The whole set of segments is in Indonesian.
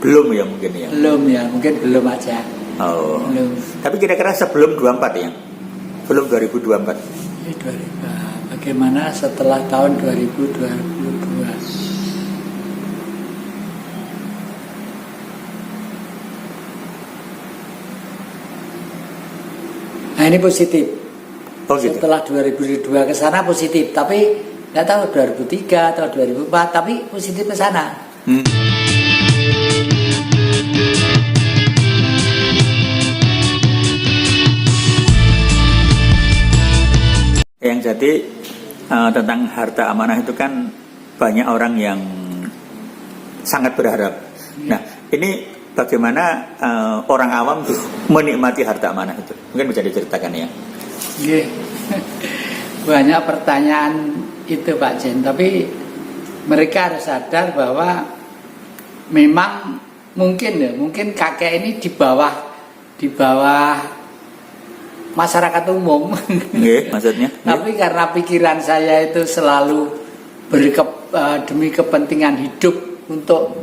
Belum ya mungkin ya. Belum ya, mungkin belum aja. Oh. Belum. Tapi kira-kira sebelum 24 ya? Belum 2024. Ini 2000. Bagaimana setelah tahun 2022? Nah ini positif. Oh, gitu. Setelah 2002 ke sana positif, tapi nggak tahu 2003 atau 2004, tapi positif ke sana. Yang jadi tentang harta amanah itu kan banyak orang yang sangat berharap. Nah, ini bagaimana orang awam tuh menikmati harta amanah itu? Mungkin bisa diceritakan ya. Yeah. Banyak pertanyaan itu Pak Jen, tapi mereka harus sadar bahwa memang mungkin kakek ini di bawah masyarakat umum. Yeah, maksudnya? Tapi karena pikiran saya itu selalu demi kepentingan hidup untuk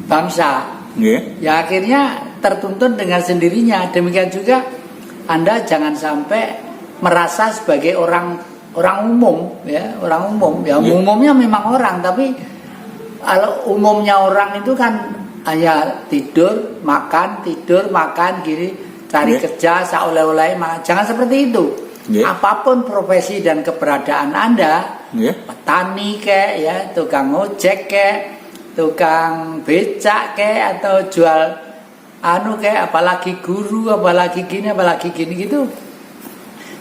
bangsa, ya akhirnya tertuntun dengan sendirinya. Demikian juga Anda jangan sampai merasa sebagai orang umum, ya orang umum. Ya umumnya memang orang, tapi kalau umumnya orang itu kan hanya tidur, makan, gini, cari kerja, seoleh-oleh. Jangan seperti itu. Apapun profesi dan keberadaan Anda, petani kek, ya tukang ojek kek, tukang becak kek, atau jual kek, apalagi guru, apalagi gini gitu,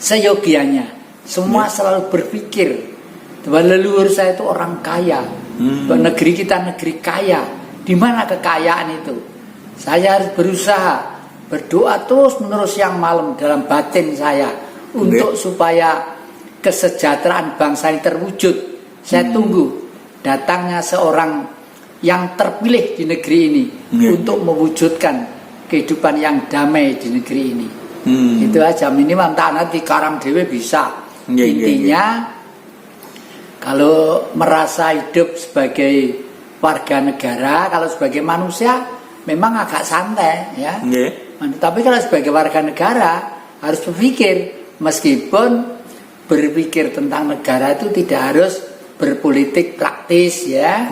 seyogianya. Semua selalu berpikir bahwa leluhur saya itu orang kaya, negeri kita negeri kaya. Di mana kekayaan itu? Saya harus berusaha berdoa terus menerus yang malam dalam batin saya untuk supaya kesejahteraan bangsa ini terwujud. Saya tunggu datangnya seorang yang terpilih di negeri ini untuk mewujudkan kehidupan yang damai di negeri ini. Itu aja, minimal nanti karang dewe bisa. Intinya kalau merasa hidup sebagai warga negara, kalau sebagai manusia memang agak santai ya. Tapi kalau sebagai warga negara harus berpikir, meskipun berpikir tentang negara itu tidak harus berpolitik praktis ya.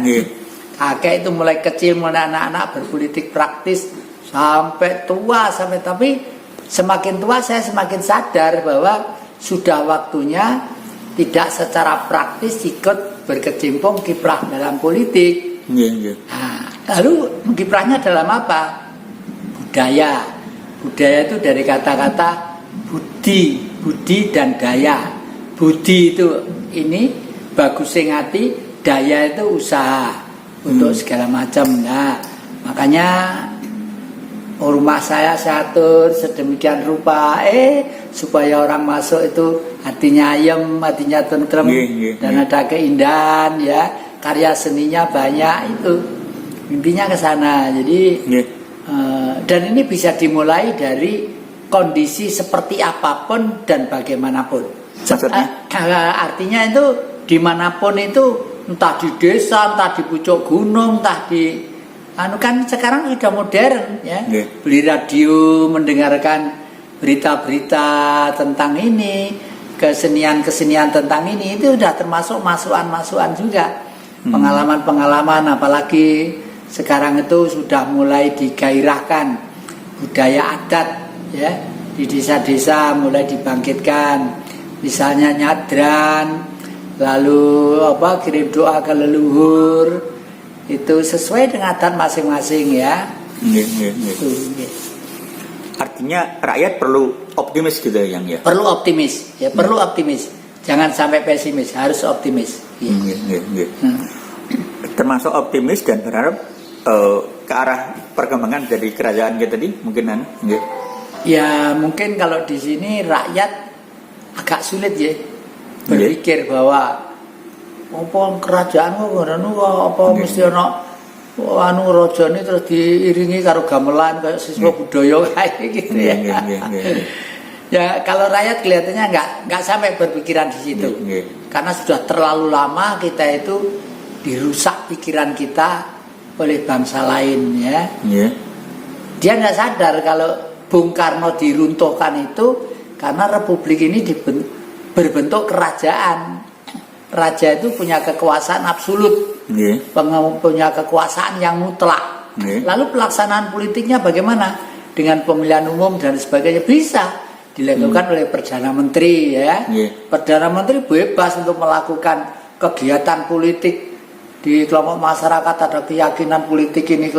Kakek itu mulai kecil, mulai anak-anak berpolitik praktis sampai tua, tapi semakin tua saya semakin sadar bahwa sudah waktunya tidak secara praktis ikut berkecimpung kiprah dalam politik. Nah, lalu kiprahnya dalam apa? Budaya itu dari kata-kata budi dan daya. Budi itu ini bagus sing ati, daya itu usaha untuk segala macam. Nah, makanya rumah saya atur sedemikian rupa supaya orang masuk itu hatinya ayem, hatinya tentrem, dan ada keindahan ya, karya seninya banyak. Itu intinya ke sana. Jadi dan ini bisa dimulai dari kondisi seperti apapun dan bagaimanapun. Artinya itu dimanapun itu, entah di desa, entah di pucuk gunung, entah di kan sekarang sudah modern ya. Beli radio, mendengarkan berita-berita tentang ini, kesenian tentang ini, itu sudah termasuk masukan juga. Pengalaman-pengalaman, apalagi sekarang itu sudah mulai digairahkan budaya adat ya, di desa-desa mulai dibangkitkan. Misalnya nyadran, lalu kirim doa ke leluhur. Itu sesuai dengan adat masing-masing ya. Artinya rakyat perlu optimis gitu ya, Yang ya. Perlu optimis, ya perlu optimis. Jangan sampai pesimis, harus optimis. Termasuk optimis dan berharap ke arah perkembangan dari kerajaan kita tadi mungkin Ya mungkin kalau di sini rakyat agak sulit ya berpikir bahwa apa kerajaan kok ngono apa mesti ana rajane terus diiringi karo gamelan kayak siswa budaya kayak gitu ya. Ya kalau rakyat kelihatannya nggak sampai berpikiran di situ. Karena sudah terlalu lama kita itu dirusak pikiran kita oleh bangsa lain ya. Yeah. Dia nggak sadar kalau Bung Karno diruntuhkan itu karena republik ini berbentuk kerajaan. Raja itu punya kekuasaan absolut, Yeah. punya kekuasaan yang mutlak. Yeah. Lalu pelaksanaan politiknya bagaimana? Dengan pemilihan umum dan sebagainya bisa dilakukan oleh Perdana Menteri ya. Yeah. Perdana Menteri bebas untuk melakukan kegiatan politik di kelompok masyarakat, ada keyakinan politik ini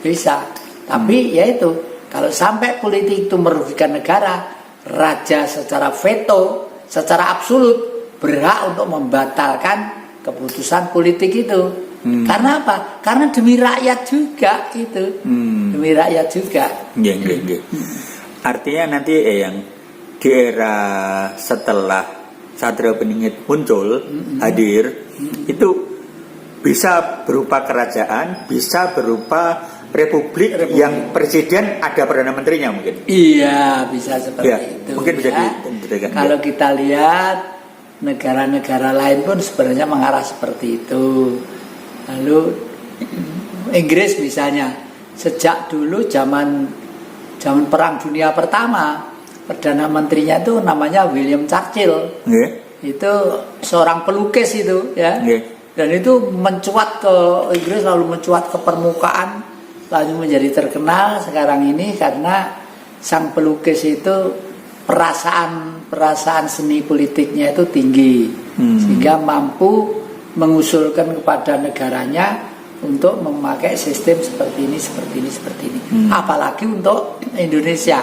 bisa. Tapi ya itu, kalau sampai politik itu merugikan negara, raja secara veto, secara absolut berhak untuk membatalkan keputusan politik itu. Karena apa? Karena demi rakyat juga itu. Demi rakyat juga. Artinya nanti yang di era setelah Satrio Beringin muncul, hadir, itu bisa berupa kerajaan, bisa berupa republik yang presiden ada perdana menterinya mungkin. Iya, bisa seperti ya, itu. Mungkin bisa ya. Kalau kita lihat negara-negara lain pun sebenarnya mengarah seperti itu. Lalu Inggris misalnya, sejak dulu zaman Perang Dunia Pertama, perdana menterinya itu namanya William Churchill. Itu seorang pelukis itu ya. Dan itu mencuat ke Inggris, lalu mencuat ke permukaan, lalu menjadi terkenal sekarang ini karena sang pelukis itu perasaan seni politiknya itu tinggi, sehingga mampu mengusulkan kepada negaranya untuk memakai sistem seperti ini. Apalagi untuk Indonesia.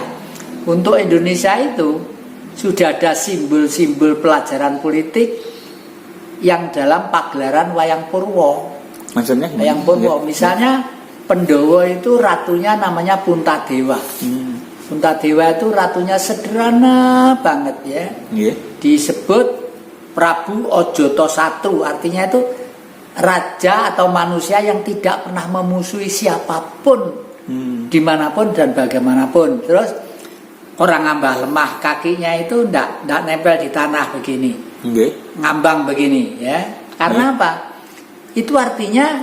Untuk Indonesia itu sudah ada simbol-simbol pelajaran politik yang dalam pagelaran Wayang Purwo. Maksudnya? Wayang Purwo, misalnya Pendowo itu ratunya namanya Puntadewa. Puntadewa itu ratunya sederhana banget ya. Disebut Prabu Ojoto Satru, artinya itu raja atau manusia yang tidak pernah memusuhi siapapun, dimanapun dan bagaimanapun. Terus orang ngambah lemah, kakinya itu ndak nempel di tanah begini, ngambang begini ya. Karena apa? Itu artinya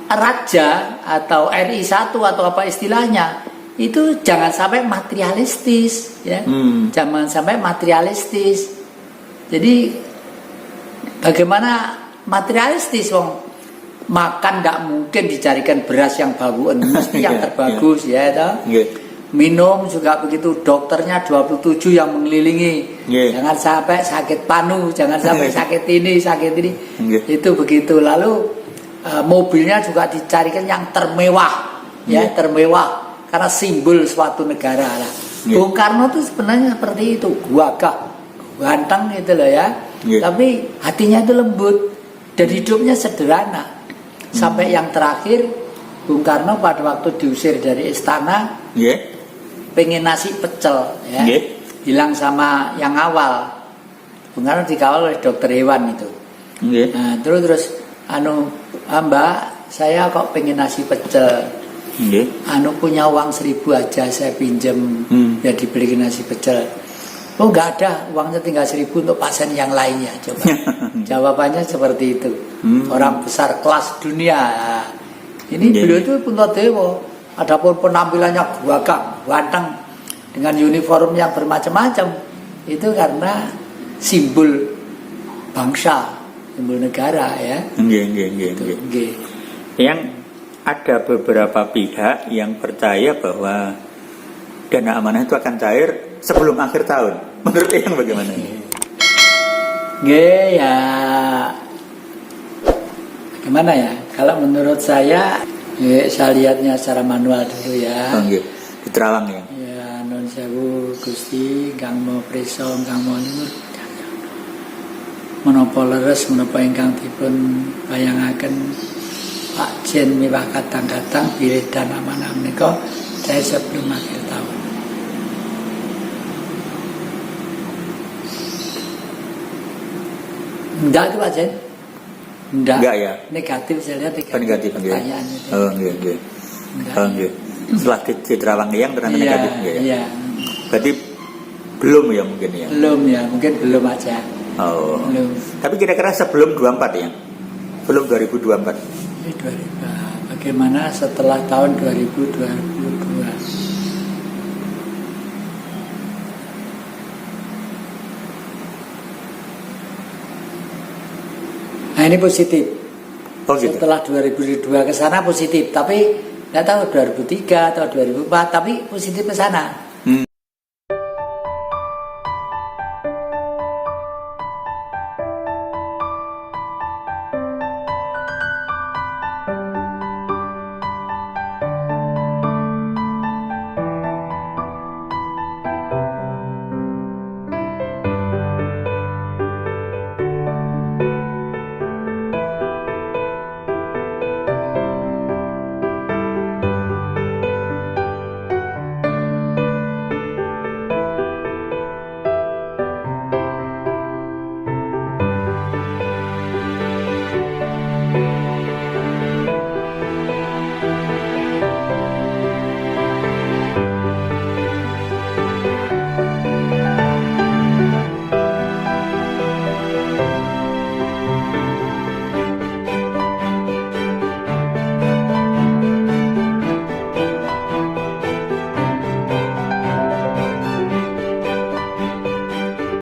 raja atau RI 1 atau apa istilahnya itu jangan sampai materialistis ya. Jangan sampai materialistis. Jadi bagaimana materialistis wong makan tidak mungkin dicarikan beras yang bauan, mesti yang terbagus ya toh. Minum juga begitu, dokternya 27 yang mengelilingi. Jangan sampai sakit panu, jangan sampai sakit ini. Itu begitu. Lalu mobilnya juga dicarikan yang termewah, ya termewah karena simbol suatu negara lah. Bung Karno itu sebenarnya seperti itu, gagah, ganteng gitu loh ya. Tapi hatinya itu lembut dan hidupnya sederhana. Sampai yang terakhir Bung Karno pada waktu diusir dari istana, pengen nasi pecel ya. Bilang sama yang awal, Bung Karno dikawal oleh dokter hewan itu. Nah, terus Mbak, saya kok pengen nasi pecel. Punya uang 1.000 aja saya pinjem ya dibeliin nasi pecel. Oh nggak ada, uangnya tinggal 1.000 untuk pasien yang lainnya. Coba jawabannya seperti itu. Orang besar kelas dunia. Ini beliau itu Puntadewa. Adapun penampilannya gagah, ganteng dengan uniform yang bermacam-macam, itu karena simbol bangsa, simbol negara ya. Yang ada beberapa pihak yang percaya bahwa dana amanah itu akan cair sebelum akhir tahun. Menurut yang bagaimana? Ya, gimana ya? Kalau menurut saya lihatnya secara manual dulu ya. Di Terawang ya. Ya, nun sewu Gusti, kang mau preso, kang mau nyuwun. Menapa leres menapa ingkang dipun bayangaken Pak Jen miwah kadang-kadang bilih dana amanah menika saya sebelum akhir tahun. Enggak itu Pak Jen? Enggak ya? Negatif saya lihat negatif pertanyaan itu. Setelah di Terawang yang ternyata negatif ya? Iya. Berarti belum ya mungkin ya? Belum ya, mungkin belum aja. Belum. Belum. Tapi kira-kira sebelum 24 ya? Belum 2024? Ini 2000. Bagaimana setelah tahun 2022? Nah ini positif. Oh, gitu. Setelah 2002 ke sana positif, tapi nggak tahu 2003 atau 2004, tapi positif ke sana.